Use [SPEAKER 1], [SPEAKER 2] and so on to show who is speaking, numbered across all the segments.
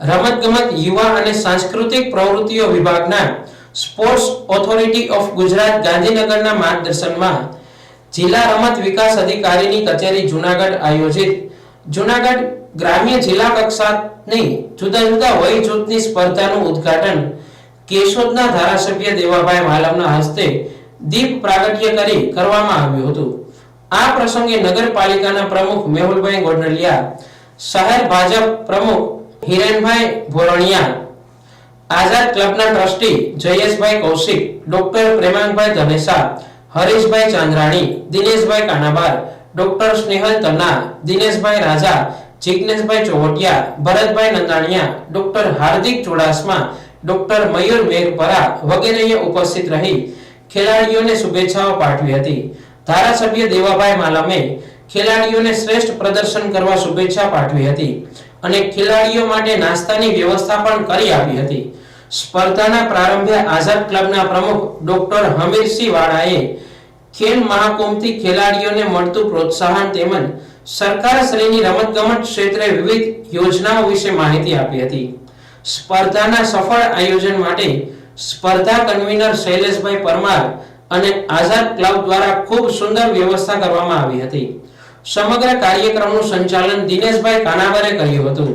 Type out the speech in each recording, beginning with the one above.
[SPEAKER 1] રમતગમત યુવા અને સાંસ્કૃતિક પ્રવૃત્તિઓ વિભાગના સ્પોર્ટ્સ ઓથોરિટી ઓફ ગુજરાત ગાંધીનગરના માર્ગદર્શનમાં જિલ્લા રમત વિકાસ અધિકારીની કચેરી જૂનાગઢ આયોજિત જૂનાગઢ ગ્રામ્ય જિલ્લા કક્ષાની જુદા જુદા વય જૂથની સ્પર્ધાનું ઉદ્ઘાટન કેશોદના ધારાસભ્ય દેવાભાઈ માલમના હસ્તે દીપ પ્રાગટ્ય કરી કરવામાં આવ્યું હતું। આ પ્રસંગે નગરપાલિકાના પ્રમુખ મેહુલભાઈ ગોંડલિયા, શહેર ભાજપ પ્રમુખ હિરેનભાઈ ભોરણિયા, આઝાદ ક્લબના trustee Jayeshbhai Kaushik, doctor Premankbhai Dhanesa, Harishbhai Chandrani, Dineshbhai Kanabar, doctor Snehal Tanna, Dineshbhai Raja, Jigneshbhai Chovatiya, Bharatbhai Nandaniya, doctor Hardik Chudasama, doctor Mayur Meghpara વગેરેએ ઉપસ્થિત રહી ખેલાડીઓને શુભેચ્છાઓ પાઠવી હતી। ધારાસભ્ય દેવાભાઈ માલમે ખેલાડીઓને શ્રેષ્ઠ પ્રદર્શન કરવા શુભેચ્છા પાઠવી હતી અને ખેલાડીઓ માટે નાસ્તાની વ્યવસ્થા પણ કરી આપી હતી। સ્પર્ધાના પ્રારંભે આઝાદ ક્લબના પ્રમુખ ડોક્ટર હમીરસિંહ વાળાએ ખેલ મહાકુંભથી ખેલાડીઓને મળતું પ્રોત્સાહન તેમજ સરકારશ્રીની રમતગમત ક્ષેત્રે વિવિધ યોજનાઓ વિશે માહિતી આપી હતી। સ્પર્ધાના સફળ આયોજન માટે સ્પર્ધા કન્વીનર શૈલેષભાઈ પરમાર અને આઝાદ ક્લબ દ્વારા ખૂબ સુંદર વ્યવસ્થા કરવામાં આવી હતી। સમગ્ર કાર્યક્રમનું સંચાલન દિનેશભાઈ કાનાબારે કર્યું હતું।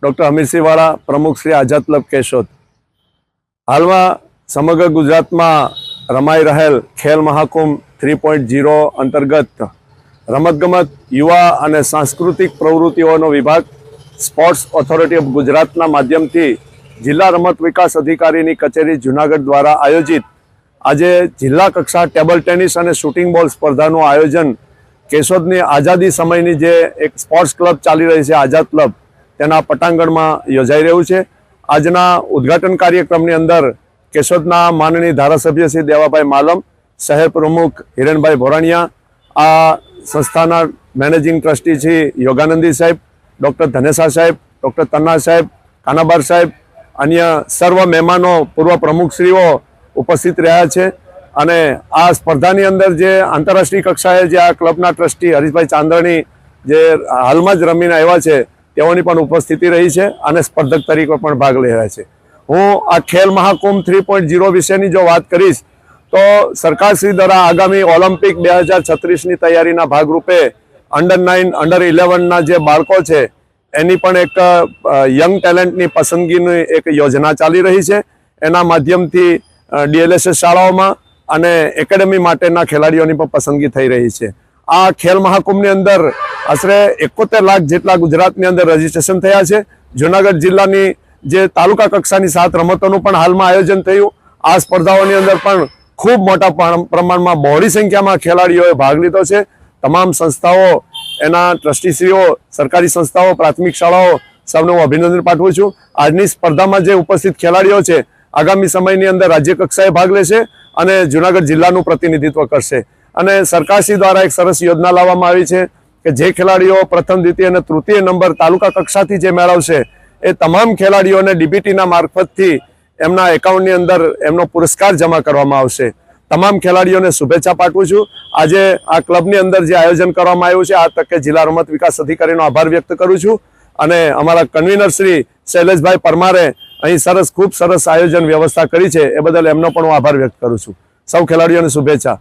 [SPEAKER 2] ડોક્ટર હમીરસિંહ વાળા, પ્રમુખ શ્રી આઝાદ ક્લબ કેશોદ। હાલમાં સમગ્ર ગુજરાતમાં રમાઈ રહેલ ખેલ મહાકુંભ 3.0 અંતર્ગત રમતગમત યુવા અને સાંસ્કૃતિક પ્રવૃત્તિઓનો વિભાગ સ્પોર્ટ્સ ઓથોરિટી ઓફ ગુજરાતના માધ્યમથી જિલ્લા રમત વિકાસ અધિકારીની કચેરી જૂનાગઢ દ્વારા આયોજિત આજે જિલ્લા કક્ષા ટેબલ ટેનિસ અને શૂટિંગ બોલ સ્પર્ધાનું આયોજન કેશોદની આઝાદી સમયની જે એક સ્પોર્ટ્સ ક્લબ ચાલી રહી છે આઝાદ ક્લબ, તેના પટાંગણમાં યોજાઈ રહ્યું છે। આજના ઉદ્ઘાટન કાર્યક્રમની અંદર કેશોદના માનનીય ધારાસભ્ય શ્રી દેવાભાઈ માલમ, શહેર પ્રમુખ હિરેનભાઈ ભોરણિયા, આ સંસ્થાના મેનેજિંગ ટ્રસ્ટી શ્રી યોગાનંદી સાહેબ, ડૉક્ટર ધનેસા સાહેબ, ડૉક્ટર તન્ના સાહેબ, કાનાબાર સાહેબ, અન્ય સર્વ મહેમાનો, પૂર્વ પ્રમુખશ્રીઓ ઉપસ્થિત રહ્યા છે અને આ સ્પર્ધાની અંદર જે આંતરરાષ્ટ્રીય કક્ષાએ જે આ ક્લબના ટ્રસ્ટી હરીશભાઈ ચાંદ્રાણી જે હાલમાં જ રમીને આવ્યા છે તેઓની પણ ઉપસ્થિતિ રહી છે અને સ્પર્ધક તરીકે પણ ભાગ લઈ રહ્યા છે। હું આ ખેલ મહાકુંભ 3.0 વિશેની જો વાત કરીશ તો સરકારશ્રી દ્વારા આગામી ઓલિમ્પિક 2036ની તૈયારીના ભાગરૂપે અંડર-9, અંડર-11ના જે બાળકો છે એની પણ એક યંગ ટેલેન્ટની પસંદગીની એક યોજના ચાલી રહી છે। એના માધ્યમથી DLSS શાળાઓમાં અને એકેડેમી માટેના ખેલાડીઓની પણ પસંદગી થઈ રહી છે। આ ખેલ મહાકુંભની અંદર આશરે 71 લાખ જેટલા ગુજરાતની અંદર રજીસ્ટ્રેશન થયા છે। જૂનાગઢ જિલ્લાની જે તાલુકા કક્ષાની 7 રમતોનું પણ હાલમાં આયોજન થયું। આ સ્પર્ધાઓની અંદર પણ ખૂબ મોટા પ્રમાણમાં બહોળી સંખ્યામાં ખેલાડીઓએ ભાગ લીધો છે। તમામ સંસ્થાઓ, એના ટ્રસ્ટીશ્રીઓ, સરકારી સંસ્થાઓ, પ્રાથમિક શાળાઓ સૌને હું અભિનંદન પાઠવું છું। આજની સ્પર્ધામાં જે ઉપસ્થિત ખેલાડીઓ છે આગામી સમયની અંદર રાજ્ય કક્ષાએ ભાગ લેશે અને જૂનાગઢ જિલ્લાનું પ્રતિનિધિત્વ કરશે અને સરકારશ્રી દ્વારા એક સરસ યોજના લાવવામાં આવી છે કે જે ખેલાડીઓ પ્રથમ, દ્વિતીય અને તૃતીય નંબર તાલુકા કક્ષાથી જે મેળવશે એ તમામ ખેલાડીઓને DBTના મારફતથી એમના એકાઉન્ટની અંદર એમનો પુરસ્કાર જમા કરવામાં આવશે। તમામ ખેલાડીઓને શુભેચ્છા પાઠવું છું। આજે આ ક્લબની અંદર જે આયોજન કરવામાં આવ્યું છે આ તકે જિલ્લા રમત વિકાસ અધિકારીનો આભાર વ્યક્ત કરું છું અને અમારા કન્વીનર શ્રી શૈલેષભાઈ પરમારે અહીં ખૂબ સરસ આયોજન વ્યવસ્થા કરી છે એ બદલ એમનો પણ હું આભાર વ્યક્ત કરું છું। સૌ ખેલાડીઓને શુભેચ્છા।